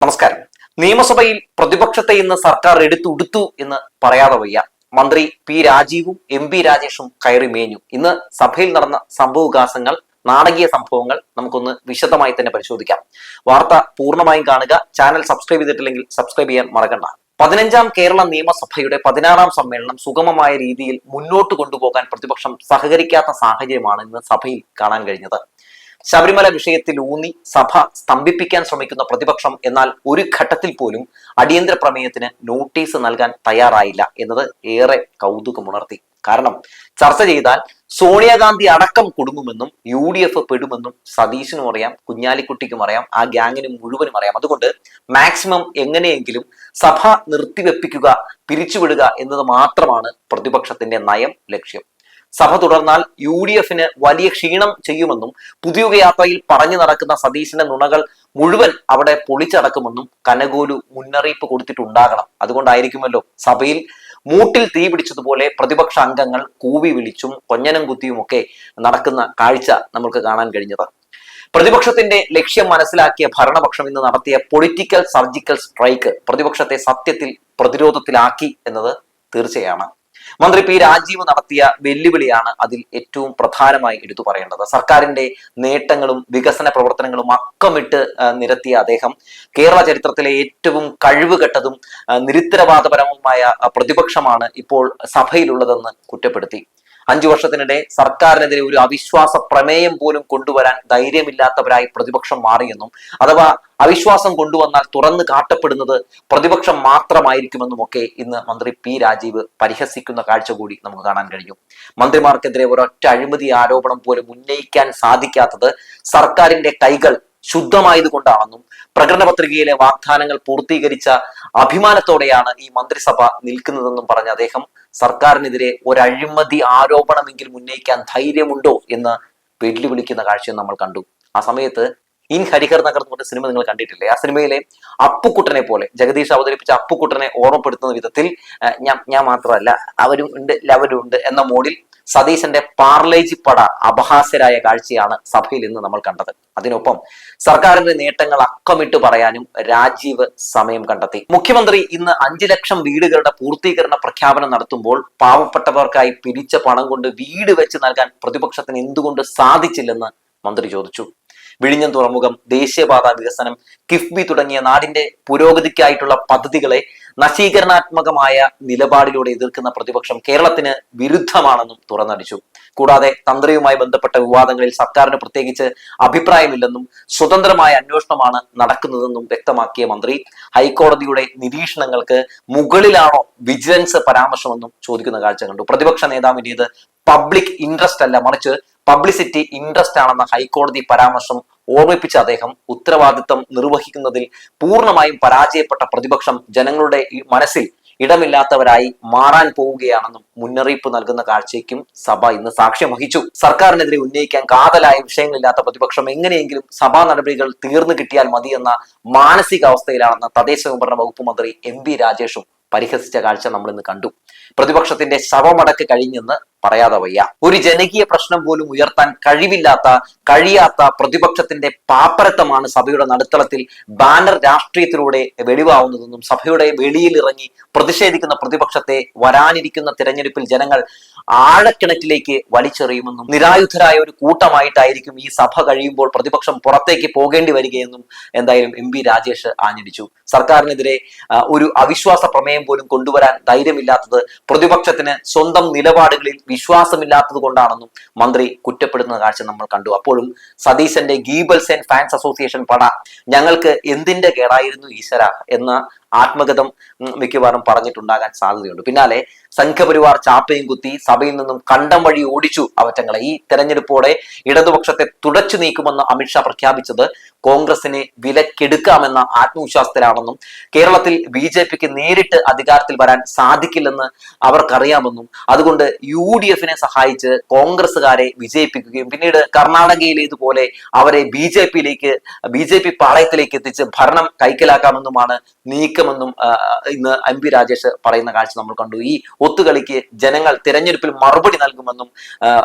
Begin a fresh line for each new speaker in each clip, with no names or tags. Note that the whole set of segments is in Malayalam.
നമസ്കാരം. നിയമസഭയിൽ പ്രതിപക്ഷത്തെ ഇന്ന് സർക്കാർ എടുത്തുടുത്തു എന്ന് പറയാതെ വയ്യ. മന്ത്രി പി രാജീവും എം പി രാജേഷും കയറി മേഞ്ഞു. ഇന്ന് സഭയിൽ നടന്ന സംഭവവികാസങ്ങൾ, നാടകീയ സംഭവങ്ങൾ നമുക്കൊന്ന് വിശദമായി തന്നെ പരിശോധിക്കാം. വാർത്ത പൂർണ്ണമായും കാണുക. ചാനൽ സബ്സ്ക്രൈബ് ചെയ്തിട്ടില്ലെങ്കിൽ സബ്സ്ക്രൈബ് ചെയ്യാൻ മറക്കണ്ട. 15ാം കേരള നിയമസഭയുടെ 16ാം സമ്മേളനം സുഗമമായ രീതിയിൽ മുന്നോട്ട് കൊണ്ടുപോകാൻ പ്രതിപക്ഷം സഹകരിക്കാത്ത സാഹചര്യമാണ് ഇന്ന് സഭയിൽ കാണാൻ കഴിഞ്ഞത്. ശബരിമല വിഷയത്തിൽ ഊന്നി സഭ സ്തംഭിപ്പിക്കാൻ ശ്രമിക്കുന്ന പ്രതിപക്ഷം എന്നാൽ ഒരു ഘട്ടത്തിൽ പോലും അടിയന്തര പ്രമേയത്തിന് നോട്ടീസ് നൽകാൻ തയ്യാറായില്ല എന്നത് ഏറെ കൗതുകമുണർത്തി. കാരണം ചർച്ച ചെയ്താൽ സോണിയാഗാന്ധി അടക്കം കുടുങ്ങുമെന്നും UDF പെടുമെന്നും സതീശനും അറിയാം, കുഞ്ഞാലിക്കുട്ടിക്കും അറിയാം, ആ ഗ്യാങ്ങിനും മുഴുവനും അറിയാം. അതുകൊണ്ട് മാക്സിമം എങ്ങനെയെങ്കിലും സഭ നിർത്തിവെപ്പിക്കുക, പിരിച്ചുവിടുക എന്നത് മാത്രമാണ് പ്രതിപക്ഷത്തിന്റെ നയം, ലക്ഷ്യം. സഭ തുടർന്നാൽ UDFന് വലിയ ക്ഷീണം ചെയ്യുമെന്നും പുതിയുഗ യാത്രയിൽ പറഞ്ഞു നടക്കുന്ന സതീശന്റെ നുണകൾ മുഴുവൻ അവിടെ പൊളിച്ചടക്കുമെന്നും കനകോലു മുന്നറിയിപ്പ് കൊടുത്തിട്ടുണ്ടാകണം. അതുകൊണ്ടായിരിക്കുമല്ലോ സഭയിൽ മൂട്ടിൽ തീ പിടിച്ചതുപോലെ പ്രതിപക്ഷ അംഗങ്ങൾ കൂവി വിളിച്ചും കൊഞ്ഞനം കുത്തിയും ഒക്കെ നടക്കുന്ന കാഴ്ച നമുക്ക് കാണാൻ കഴിഞ്ഞത്. പ്രതിപക്ഷത്തിന്റെ ലക്ഷ്യം മനസ്സിലാക്കിയ ഭരണപക്ഷം ഇന്ന് നടത്തിയ പൊളിറ്റിക്കൽ സർജിക്കൽ സ്ട്രൈക്ക് പ്രതിപക്ഷത്തെ സത്യത്തിൽ പ്രതിരോധത്തിലാക്കി എന്നത് തീർച്ചയാണ്. മന്ത്രി പി രാജീവ് നടത്തിയ വെല്ലുവിളിയാണ് അതിൽ ഏറ്റവും പ്രധാനമായി എടുത്തു പറയേണ്ടത്. സർക്കാരിന്റെ നേട്ടങ്ങളും വികസന പ്രവർത്തനങ്ങളും അക്കമിട്ട് നിരത്തിയ അദ്ദേഹം കേരള ചരിത്രത്തിലെ ഏറ്റവും കഴിവുകെട്ടതും നിരുത്തരവാദപരവുമായ പ്രതിപക്ഷമാണ് ഇപ്പോൾ സഭയിലുള്ളതെന്ന് കുറ്റപ്പെടുത്തി. 5 വർഷത്തിനിടെ സർക്കാരിനെതിരെ ഒരു അവിശ്വാസ പ്രമേയം പോലും കൊണ്ടുവരാൻ ധൈര്യമില്ലാത്തവരായി പ്രതിപക്ഷം മാറിയെന്നും അഥവാ അവിശ്വാസം കൊണ്ടുവന്നാൽ തുറന്നു കാട്ടപ്പെടുന്നത് പ്രതിപക്ഷം മാത്രമായിരിക്കുമെന്നും ഒക്കെ ഇന്ന് മന്ത്രി പി രാജീവ് പരിഹസിക്കുന്ന കാഴ്ച കൂടി നമുക്ക് കാണാൻ കഴിഞ്ഞു. മന്ത്രിമാർക്കെതിരെ ഒരൊറ്റ അഴിമതി ആരോപണം പോലും ഉന്നയിക്കാൻ സാധിക്കാത്തത് സർക്കാരിന്റെ കൈകൾ ശുദ്ധമായതുകൊണ്ടാണെന്നും പ്രകടന പത്രികയിലെ വാഗ്ദാനങ്ങൾ പൂർത്തീകരിച്ച അഭിമാനത്തോടെയാണ് ഈ മന്ത്രിസഭ നിൽക്കുന്നതെന്നും പറഞ്ഞ അദ്ദേഹം സർക്കാരിനെതിരെ ഒരു അഴിമതി ആരോപണമെങ്കിലും ഉന്നയിക്കാൻ ധൈര്യമുണ്ടോ എന്ന് വെല്ലുവിളിക്കുന്ന കാഴ്ചയും നമ്മൾ കണ്ടു. ആ സമയത്ത് ഇൻ ഹരിഹർ നഗർ എന്ന് പറഞ്ഞ സിനിമ നിങ്ങൾ കണ്ടിട്ടില്ലേ? ആ സിനിമയിലെ അപ്പുക്കുട്ടനെ പോലെ ജഗദീഷ് അവതരിപ്പിച്ച അപ്പുക്കുട്ടനെ ഓർമ്മപ്പെടുത്തുന്ന വിധത്തിൽ ഞാൻ മാത്രമല്ല അവരും ഉണ്ട്, ലവരും ഉണ്ട് എന്ന മോഡിൽ സതീശന്റെ പാർലേജി പട അപഹാസ്യരായ കാഴ്ചയാണ് സഭയിൽ ഇന്ന് നമ്മൾ കണ്ടത്. അതിനൊപ്പം സർക്കാരിന്റെ നേട്ടങ്ങൾ അക്കമിട്ട് പറയാനും രാജീവ് സമയം കണ്ടെത്തി. മുഖ്യമന്ത്രി ഇന്ന് 5 ലക്ഷം വീടുകളുടെ പൂർത്തീകരണ പ്രഖ്യാപനം നടത്തുമ്പോൾ പാവപ്പെട്ടവർക്കായി പിരിച്ച പണം കൊണ്ട് വീട് വെച്ച് നൽകാൻ പ്രതിപക്ഷത്തിന് എന്തുകൊണ്ട് സാധിച്ചില്ലെന്ന് മന്ത്രി ചോദിച്ചു. വിഴിഞ്ഞം തുറമുഖം, ദേശീയപാത വികസനം, കിഫ്ബി തുടങ്ങിയ നാടിന്റെ പുരോഗതിക്കായിട്ടുള്ള പദ്ധതികളെ നശീകരണാത്മകമായ നിലപാടിലൂടെ എതിർക്കുന്ന പ്രതിപക്ഷം കേരളത്തിന് വിരുദ്ധമാണെന്നും തുറന്നടിച്ചു. കൂടാതെ തന്ത്രിയുമായി ബന്ധപ്പെട്ട വിവാദങ്ങളിൽ സർക്കാരിന് പ്രത്യേകിച്ച് അഭിപ്രായമില്ലെന്നും സ്വതന്ത്രമായ അന്വേഷണമാണ് നടക്കുന്നതെന്നും വ്യക്തമാക്കിയ മന്ത്രി ഹൈക്കോടതിയുടെ നിരീക്ഷണങ്ങൾക്ക് മുകളിലാണോ വിജിലൻസ് പരാമർശമെന്നും ചോദിക്കുന്ന കാഴ്ച കണ്ടു. പ്രതിപക്ഷ നേതാവിൻ്റേത് പബ്ലിക് ഇൻട്രസ്റ്റ് അല്ല, മറിച്ച് പബ്ലിസിറ്റി ഇൻട്രസ്റ്റ് ആണെന്ന ഹൈക്കോടതി പരാമർശം ഓർമ്മിപ്പിച്ച അദ്ദേഹം ഉത്തരവാദിത്തം നിർവഹിക്കുന്നതിൽ പൂർണ്ണമായും പരാജയപ്പെട്ട പ്രതിപക്ഷം ജനങ്ങളുടെ മനസ്സിൽ ഇടമില്ലാത്തവരായി മാറാൻ പോവുകയാണെന്നും മുന്നറിയിപ്പ് നൽകുന്ന കാഴ്ചയ്ക്കും സഭ ഇന്ന് സാക്ഷ്യം വഹിച്ചു. സർക്കാരിനെതിരെ ഉന്നയിക്കാൻ കാതലായ വിഷയങ്ങളില്ലാത്ത പ്രതിപക്ഷം എങ്ങനെയെങ്കിലും സഭാ നടപടികൾ തീർന്നു കിട്ടിയാൽ മതിയെന്ന മാനസികാവസ്ഥയിലാണെന്ന് തദ്ദേശ സ്വയംഭരണ വകുപ്പ് മന്ത്രി എം പി രാജേഷും പരിഹസിച്ച കാഴ്ച നമ്മൾ ഇന്ന് കണ്ടു. പ്രതിപക്ഷത്തിന്റെ ശവമടക്ക് കഴിഞ്ഞെന്ന് പറയാതെ വയ്യ. ഒരു ജനകീയ പ്രശ്നം പോലും ഉയർത്താൻ കഴിയാത്ത പ്രതിപക്ഷത്തിന്റെ പാപ്പരത്തമാണ് സഭയുടെ നടുത്തളത്തിൽ ബാനർ രാഷ്ട്രീയത്തിലൂടെ വെളിവാവുന്നതെന്നും സഭയുടെ വെളിയിൽ ഇറങ്ങി പ്രതിഷേധിക്കുന്ന പ്രതിപക്ഷത്തെ വരാനിരിക്കുന്ന തിരഞ്ഞെടുപ്പിൽ ജനങ്ങൾ ആഴക്കിണറ്റിലേക്ക് വലിച്ചെറിയുമെന്നും നിരായുധരായ ഒരു കൂട്ടമായിട്ടായിരിക്കും ഈ സഭ കഴിയുമ്പോൾ പ്രതിപക്ഷം പുറത്തേക്ക് പോകേണ്ടി വരികയെന്നും എന്തായാലും എം പി രാജേഷ് ആഞ്ഞടിച്ചു. സർക്കാരിനെതിരെ ഒരു അവിശ്വാസ പ്രമേയം പോലും കൊണ്ടുവരാൻ ധൈര്യമില്ലാത്തത് പ്രതിപക്ഷത്തിന് സ്വന്തം നിലപാടുകളിൽ വിശ്വാസമില്ലാത്തത് കൊണ്ടാണെന്നും മന്ത്രി കുറ്റപ്പെടുത്തുന്ന കാഴ്ച നമ്മൾ കണ്ടു. അപ്പോഴും സതീശന്റെ ഗീബൽസ് ആൻഡ് ഫാൻസ് അസോസിയേഷൻ പട ഞങ്ങൾക്ക് എന്തിന്റെ കേടായിരുന്നു ഈശ്വര എന്ന ആത്മഗതം മിക്കവാറും പറഞ്ഞിട്ടുണ്ടാകാൻ സാധ്യതയുണ്ട്. പിന്നാലെ സംഘപരിവാർ ചാപ്പയും കുത്തി സഭയിൽ നിന്നും കണ്ടം വഴി ഓടിച്ചു അവറ്റങ്ങളെ. ഈ തെരഞ്ഞെടുപ്പോടെ ഇടതുപക്ഷത്തെ തുടച്ചു നീക്കുമെന്ന് അമിത്ഷാ പ്രഖ്യാപിച്ചത് കോൺഗ്രസിനെ വിലക്കെടുക്കാമെന്ന ആത്മവിശ്വാസത്തിലാണെന്നും കേരളത്തിൽ BJPക്ക് നേരിട്ട് അധികാരത്തിൽ വരാൻ സാധിക്കില്ലെന്ന് അവർക്കറിയാമെന്നും അതുകൊണ്ട് UDFനെ സഹായിച്ച് കോൺഗ്രസുകാരെ വിജയിപ്പിക്കുകയും പിന്നീട് കർണാടകയിലേതുപോലെ അവരെ BJP പാളയത്തിലേക്ക് എത്തിച്ച് ഭരണം കൈക്കലാക്കാമെന്നുമാണ് നീക്കമെന്നും ഇന്ന് എം പി രാജേഷ് പറയുന്ന കാഴ്ച നമ്മൾ കണ്ടു. ഈ ഒത്തുകളിക്ക് ജനങ്ങൾ തിരഞ്ഞെടുപ്പിൽ മറുപടി നൽകുമെന്നും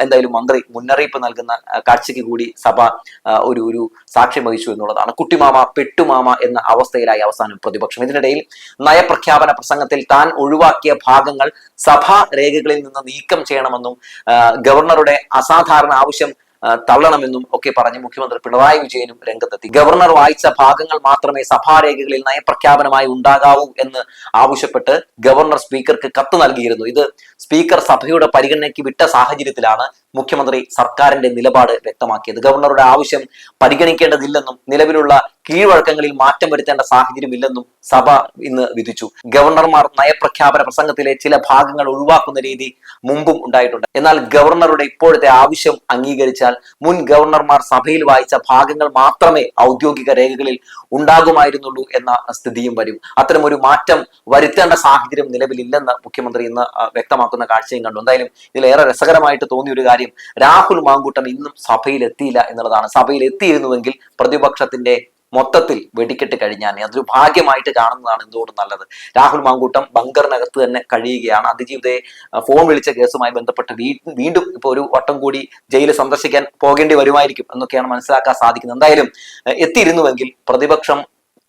എന്തായാലും മന്ത്രി മുന്നറിയിപ്പ് നൽകുന്ന കാഴ്ചയ്ക്ക് കൂടി സഭ ഒരു സാക്ഷ്യം വഹിച്ചു. ഒഴിച്ചു എന്നുള്ളതാണ്. കുട്ടിമാമ പെട്ടുമാമ എന്ന അവസ്ഥയിലായി അവസാനം പ്രതിപക്ഷം. ഇതിനിടയിൽ നയപ്രഖ്യാപന പ്രസംഗത്തിൽ താൻ ഒഴിവാക്കിയ ഭാഗങ്ങൾ സഭാ രേഖകളിൽ നിന്ന് നീക്കം ചെയ്യണമെന്നും ഗവർണറുടെ അസാധാരണ ആവശ്യം തള്ളണമെന്നും ഒക്കെ പറഞ്ഞ് മുഖ്യമന്ത്രി പിണറായി വിജയനും രംഗത്തെത്തി. ഗവർണർ വായിച്ച ഭാഗങ്ങൾ മാത്രമേ സഭാരേഖകളിൽ നയപ്രഖ്യാപനമായി ഉണ്ടാകാവൂ എന്ന് ആവശ്യപ്പെട്ട് ഗവർണർ സ്പീക്കർക്ക് കത്ത് നൽകിയിരുന്നു. ഇത് സ്പീക്കർ സഭയുടെ പരിഗണനയ്ക്ക് വിട്ട സാഹചര്യത്തിലാണ് മുഖ്യമന്ത്രി സർക്കാരിന്റെ നിലപാട് വ്യക്തമാക്കിയത്. ഗവർണറുടെ ആവശ്യം പരിഗണിക്കേണ്ടതില്ലെന്നും നിലവിലുള്ള കീഴ്വഴക്കങ്ങളിൽ മാറ്റം വരുത്തേണ്ട സാഹചര്യമില്ലെന്നും സഭ ഇന്ന് വിധിച്ചു. ഗവർണർമാർ നയപ്രഖ്യാപന പ്രസംഗത്തിലെ ചില ഭാഗങ്ങൾ ഒഴിവാക്കുന്ന രീതി മുമ്പും ഉണ്ടായിട്ടുണ്ട്. എന്നാൽ ഗവർണറുടെ ഇപ്പോഴത്തെ ആവശ്യം അംഗീകരിച്ചാൽ മുൻ ഗവർണർമാർ സഭയിൽ വായിച്ച ഭാഗങ്ങൾ മാത്രമേ ഔദ്യോഗിക രേഖകളിൽ ഉണ്ടാകുമായിരുന്നുള്ളൂ എന്ന സ്ഥിതിയും വരും. അത്തരമൊരു മാറ്റം വരുത്തേണ്ട സാഹചര്യം നിലവിലില്ലെന്ന് മുഖ്യമന്ത്രി ഇന്ന് വ്യക്തമാക്കുന്ന കാഴ്ചയും കണ്ടു. എന്തായാലും ഇതിലേറെ രസകരമായിട്ട് തോന്നിയ ഒരു കാര്യം രാഹുൽ മാങ്കൂട്ടം ഇന്നും സഭയിൽ എത്തിയില്ല എന്നുള്ളതാണ്. സഭയിൽ എത്തിയിരുന്നുവെങ്കിൽ പ്രതിപക്ഷത്തിന്റെ മൊത്തത്തിൽ വെടിക്കെട്ട് കഴിഞ്ഞാൽ അതൊരു ഭാഗ്യമായിട്ട് കാണുന്നതാണ് എന്തുകൊണ്ട് നല്ലത്. രാഹുൽ മാങ്കൂട്ടം ബങ്കറിനകത്ത് തന്നെ കഴിയുകയാണ്. അതിജീവിതയെ ഫോൺ വിളിച്ച കേസുമായി ബന്ധപ്പെട്ട് വീണ്ടും ഇപ്പൊ ഒരു വട്ടം കൂടി ജയില് സന്ദർശിക്കാൻ പോകേണ്ടി വരുമായിരിക്കും എന്നൊക്കെയാണ് മനസ്സിലാക്കാൻ സാധിക്കുന്നത്. എന്തായാലും എത്തിയിരുന്നുവെങ്കിൽ പ്രതിപക്ഷം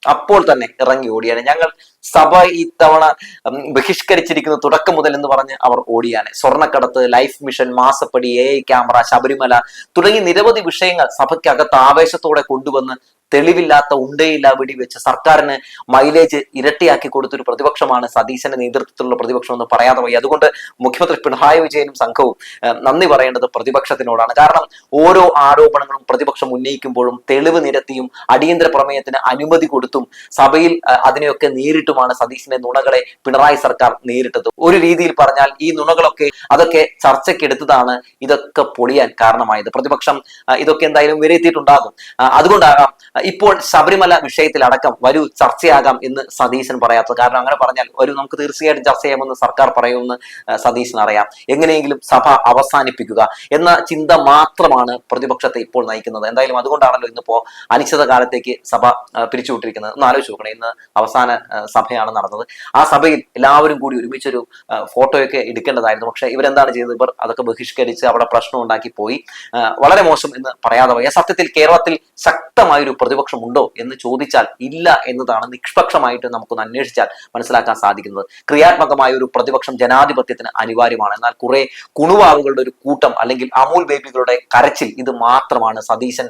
അപ്പോൾ തന്നെ ഇറങ്ങി ഓടിയാണ്. ഞങ്ങൾ സഭ ഇത്തവണ ബഹിഷ്കരിച്ചിരിക്കുന്ന തുടക്കം മുതൽ എന്ന് പറഞ്ഞ് അവർ ഓടിയാണ്. സ്വർണ്ണക്കടത്ത്, ലൈഫ് മിഷൻ, മാസപ്പടി, AI ക്യാമറ, ശബരിമല തുടങ്ങി നിരവധി വിഷയങ്ങൾ സഭയ്ക്കകത്ത് ആവേശത്തോടെ കൊണ്ടുവന്ന് തെളിവില്ലാത്ത ഉണ്ടയില്ല വെടിവെച്ച് സർക്കാരിന് മൈലേജ് ഇരട്ടിയാക്കി കൊടുത്തൊരു പ്രതിപക്ഷമാണ് സതീശന്റെ നേതൃത്വത്തിലുള്ള പ്രതിപക്ഷം എന്ന് പറയാതെ വയ്യ. അതുകൊണ്ട് മുഖ്യമന്ത്രി പിണറായി വിജയനും സംഘവും നന്ദി പറയേണ്ടത് പ്രതിപക്ഷത്തിനോടാണ്. കാരണം ഓരോ ആരോപണങ്ങളും പ്രതിപക്ഷം ഉന്നയിക്കുമ്പോഴും തെളിവ് നിരത്തിയും അടിയന്തര പ്രമേയത്തിന് അനുമതി കൊടുത്തും സഭയിൽ അതിനെയൊക്കെ നേരിട്ടുമാണ് സതീശന്റെ നുണകളെ പിണറായി സർക്കാർ നേരിട്ടത്. ഒരു രീതിയിൽ പറഞ്ഞാൽ ഈ നുണകളൊക്കെ അതൊക്കെ ചർച്ചയ്ക്കെടുത്തതാണ് ഇതൊക്കെ പൊളിയാൻ കാരണമായത്. പ്രതിപക്ഷം ഇതൊക്കെ എന്തായാലും വിലയിരുത്തിയിട്ടുണ്ടാകും. അതുകൊണ്ടാകാം ഇപ്പോൾ ശബരിമല വിഷയത്തിലടക്കം വരൂ ചർച്ചയാകാം എന്ന് സതീശൻ പറയാത്തത്. കാരണം അങ്ങനെ പറഞ്ഞാൽ വരൂ നമുക്ക് തീർച്ചയായിട്ടും ചർച്ച ചെയ്യാമെന്ന് സർക്കാർ പറയുമെന്ന് സതീശന് അറിയാം. എങ്ങനെയെങ്കിലും സഭ അവസാനിപ്പിക്കുക എന്ന ചിന്ത മാത്രമാണ് പ്രതിപക്ഷത്തെ ഇപ്പോൾ നയിക്കുന്നത്. എന്തായാലും അതുകൊണ്ടാണല്ലോ ഇന്നിപ്പോ അനിശ്ചിത കാലത്തേക്ക് സഭ പിരിച്ചുവിട്ടിരിക്കുന്നത്. ഒന്ന് ആലോചിച്ച് നോക്കണം. ഇന്ന് അവസാന സഭയാണ് നടന്നത്. ആ സഭയിൽ എല്ലാവരും കൂടി ഒരുമിച്ചൊരു ഫോട്ടോയൊക്കെ എടുക്കേണ്ടതായിരുന്നു. പക്ഷെ ഇവരെന്താണ് ചെയ്തത്? ഇവർ അതൊക്കെ ബഹിഷ്കരിച്ച് അവിടെ പ്രശ്നം ഉണ്ടാക്കി പോയി. വളരെ മോശം എന്ന് പറയാതെ വയ്യ. സത്യത്തിൽ കേരളത്തിൽ ശക്തമായൊരു പ്രതിപക്ഷം ഉണ്ടോ എന്ന് ചോദിച്ചാൽ ഇല്ല എന്നതാണ് നിഷ്പക്ഷമായിട്ട് നമുക്കൊന്ന് അന്വേഷിച്ചാൽ മനസ്സിലാക്കാൻ സാധിക്കുന്നത്. ക്രിയാത്മകമായ ഒരു പ്രതിപക്ഷം ജനാധിപത്യത്തിന് അനിവാര്യമാണ്. എന്നാൽ കുറെ കുണുവാവുകളുടെ ഒരു കൂട്ടം അല്ലെങ്കിൽ അമൂൽ ബേബികളുടെ കരച്ചിൽ ഇത് മാത്രമാണ് സതീശൻ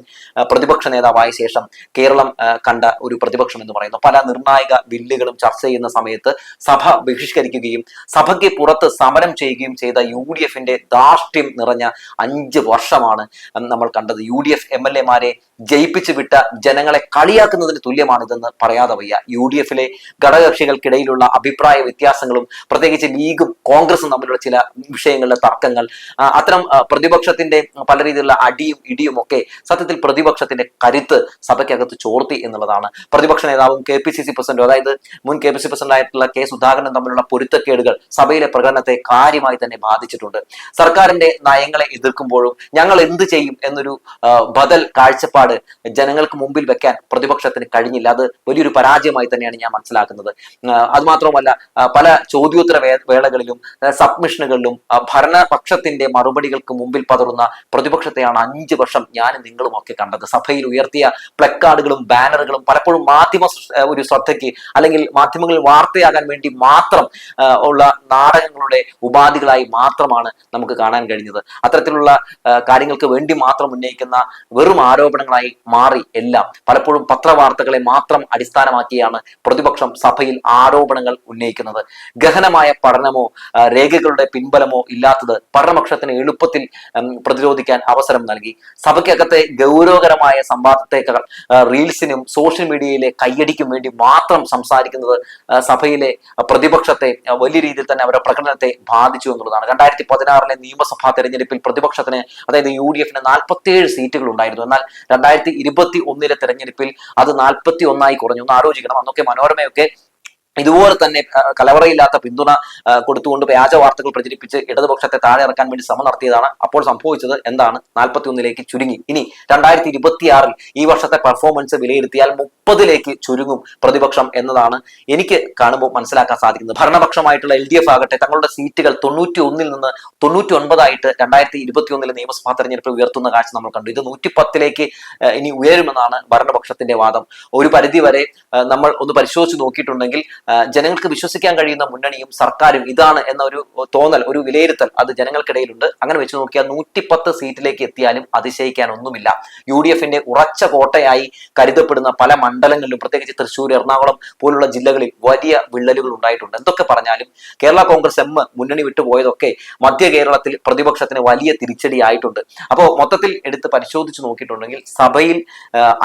പ്രതിപക്ഷ നേതാവായ ശേഷം കേരളം കണ്ട ഒരു പ്രതിപക്ഷം എന്ന് പറയുന്നത്. പല നിർണായക ബില്ലുകളും ചർച്ച ചെയ്യുന്ന സമയത്ത് സഭ ബഹിഷ്കരിക്കുകയും സഭയ്ക്ക് പുറത്ത് സമരം ചെയ്യുകയും ചെയ്ത UDFന്റെ ധാർഷ്ട്യം നിറഞ്ഞ 5 വർഷമാണ് നമ്മൾ കണ്ടത്. UDF MLA-മാരെ ജയിപ്പിച്ചു വിട്ട ജനങ്ങളെ കളിയാക്കുന്നതിന് തുല്യമാണിതെന്ന് പറയാതെ വയ്യ. UDFലെ ഘടകകക്ഷികൾക്കിടയിലുള്ള അഭിപ്രായ വ്യത്യാസങ്ങളും പ്രത്യേകിച്ച് ലീഗും കോൺഗ്രസും തമ്മിലുള്ള ചില വിഷയങ്ങളിലെ തർക്കങ്ങൾ, അത്തരം പ്രതിപക്ഷത്തിന്റെ പല രീതിയിലുള്ള അടിയും ഇടിയും ഒക്കെ സത്യത്തിൽ പ്രതിപക്ഷത്തിന്റെ കരുത്ത് സഭയ്ക്കകത്ത് ചോർത്തി എന്നുള്ളതാണ്. പ്രതിപക്ഷ നേതാവും KPCC പ്രസിഡന്റും, അതായത് മുൻ KPCC പ്രസിഡന്റായിട്ടുള്ള K സുധാകരനും തമ്മിലുള്ള പൊരുത്തക്കേടുകൾ സഭയിലെ പ്രകടനത്തെ കാര്യമായി തന്നെ ബാധിച്ചിട്ടുണ്ട്. സർക്കാരിന്റെ നയങ്ങളെ എതിർക്കുമ്പോഴും ഞങ്ങൾ എന്ത് ചെയ്യും എന്നൊരു ബദൽ കാഴ്ചപ്പാട് ജനങ്ങൾക്ക് മുമ്പിൽ വെക്കാൻ പ്രതിപക്ഷത്തിന് കഴിഞ്ഞില്ല. അത് വലിയൊരു പരാജയമായി തന്നെയാണ് ഞാൻ മനസ്സിലാക്കുന്നത്. അതുമാത്രമല്ല പല ചോദ്യോത്തര വേളകളിലും സബ്മിഷനുകളിലും ഭരണപക്ഷത്തിന്റെ മറുപടികൾക്ക് മുമ്പിൽ പതറുന്ന പ്രതിപക്ഷത്തെയാണ് 5 വർഷം ഞാനും നിങ്ങളും ഒക്കെ കണ്ടത്. സഭയിൽ ഉയർത്തിയ പ്ലക്കാർഡുകളും ബാനറുകളും പലപ്പോഴും മാധ്യമ ഒരു ശ്രദ്ധയ്ക്ക് അല്ലെങ്കിൽ മാധ്യമങ്ങളിൽ വാർത്തയാകാൻ വേണ്ടി മാത്രം ഉള്ള നാടകങ്ങളുടെ ഉപാധികളായി മാത്രമാണ് നമുക്ക് കാണാൻ കഴിഞ്ഞത്. അത്തരത്തിലുള്ള കാര്യങ്ങൾക്ക് വേണ്ടി മാത്രം ഉന്നയിക്കുന്ന വെറും ആരോപണങ്ങളായി മാറി എല്ലാം. പലപ്പോഴും പത്രവാർത്തകളെ മാത്രം അടിസ്ഥാനമാക്കിയാണ് പ്രതിപക്ഷം സഭയിൽ ആരോപണങ്ങൾ ഉന്നയിക്കുന്നത്. ഗഹനമായ പഠനമോ രേഖകളുടെ പിൻബലമോ ഇല്ലാത്തത് ഭരണപക്ഷത്തിന് എളുപ്പത്തിൽ പ്രതിരോധിക്കാൻ അവസരം നൽകി. സഭയ്ക്കകത്തെ ഗൗരവകരമായ സംവാദത്തേക്കാൾ റീൽസിനും സോഷ്യൽ മീഡിയയിലെ കയ്യടിക്കും വേണ്ടി മാത്രം സംസാരിക്കുന്നത് സഭയിലെ പ്രതിപക്ഷത്തെ വലിയ രീതിയിൽ തന്നെ അവരുടെ പ്രകടനത്തെ ബാധിച്ചു എന്നുള്ളതാണ്. 2016 നിയമസഭാ തെരഞ്ഞെടുപ്പിൽ പ്രതിപക്ഷത്തിന്, അതായത് UDFന് 47 സീറ്റുകൾ ഉണ്ടായിരുന്നു. എന്നാൽ 2021 തെരഞ്ഞെടുപ്പിൽ അത് 41 കുറഞ്ഞു. ഒന്ന് ആലോചിക്കണം. അന്നൊക്കെ മനോരമയൊക്കെ ഇതുപോലെ തന്നെ കലവറയില്ലാത്ത പിന്തുണ കൊടുത്തുകൊണ്ട് വ്യാജ വാർത്തകൾ പ്രചരിപ്പിച്ച് ഇടതുപക്ഷത്തെ താഴെ ഇറക്കാൻ വേണ്ടി ശ്രമം നടത്തിയതാണ്. അപ്പോൾ സംഭവിച്ചത് എന്താണ്? 41 ചുരുങ്ങി. ഇനി 2026 ഈ വർഷത്തെ പെർഫോമൻസ് വിലയിരുത്തിയാൽ 30 ചുരുങ്ങും പ്രതിപക്ഷം എന്നതാണ് എനിക്ക് കാണുമ്പോൾ മനസ്സിലാക്കാൻ സാധിക്കുന്നത്. ഭരണപക്ഷമായിട്ടുള്ള LDF ആകട്ടെ തങ്ങളുടെ സീറ്റുകൾ 91 നിന്ന് 99 2021 നിയമസഭാ തെരഞ്ഞെടുപ്പ് ഉയർത്തുന്ന കാഴ്ച നമ്മൾ കണ്ടു. ഇത് 110 ഇനി ഉയരുമെന്നാണ് ഭരണപക്ഷത്തിന്റെ വാദം. ഒരു പരിധി വരെ നമ്മൾ ഒന്ന് പരിശോധിച്ച് നോക്കിയിട്ടുണ്ടെങ്കിൽ ജനങ്ങൾക്ക് വിശ്വസിക്കാൻ കഴിയുന്ന മുന്നണിയും സർക്കാരും ഇതാണ് എന്ന ഒരു തോന്നൽ, ഒരു വിലയിരുത്തൽ അത് ജനങ്ങൾക്കിടയിലുണ്ട്. അങ്ങനെ വെച്ച് നോക്കിയാൽ 110 സീറ്റിലേക്ക് എത്തിയാലും അതിശയിക്കാൻ ഒന്നുമില്ല. UDFന്റെ ഉറച്ച കോട്ടയായി കരുതപ്പെടുന്ന പല മണ്ഡലങ്ങളിലും, പ്രത്യേകിച്ച് തൃശ്ശൂർ, എറണാകുളം പോലുള്ള ജില്ലകളിൽ വലിയ വിള്ളലുകൾ ഉണ്ടായിട്ടുണ്ട്. എന്തൊക്കെ പറഞ്ഞാലും കേരള കോൺഗ്രസ് എം മുന്നണി വിട്ടുപോയതൊക്കെ മധ്യ കേരളത്തിൽ പ്രതിപക്ഷത്തിന് വലിയ തിരിച്ചടി ആയിട്ടുണ്ട്. അപ്പോൾ മൊത്തത്തിൽ എടുത്ത് പരിശോധിച്ച് നോക്കിയിട്ടുണ്ടെങ്കിൽ സഭയിൽ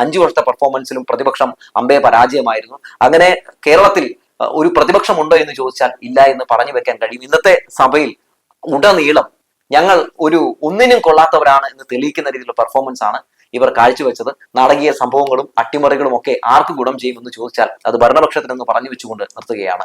5 വർഷത്തെ പെർഫോമൻസിലും പ്രതിപക്ഷം അമ്പേ പരാജയമായിരുന്നു. അങ്ങനെ കേരളത്തിൽ ഒരു പ്രതിപക്ഷമുണ്ടോ എന്ന് ചോദിച്ചാൽ ഇല്ല എന്ന് പറഞ്ഞു വെക്കാൻ കഴിയും. ഇന്നത്തെ സഭയിൽ ഉടനീളം ഞങ്ങൾ ഒന്നിനും കൊള്ളാത്തവരാണ് എന്ന് തെളിയിക്കുന്ന രീതിയിലുള്ള പെർഫോമൻസ് ആണ് ഇവർ കാഴ്ചവെച്ചത്. നാടകീയ സംഭവങ്ങളും അട്ടിമറികളും ഒക്കെ ആർക്ക് ഗുണം ചെയ്യുമെന്ന് ചോദിച്ചാൽ അത് ഭരണപക്ഷത്തിനെന്ന് പറഞ്ഞു വെച്ചുകൊണ്ട് നിർത്തുകയാണ്.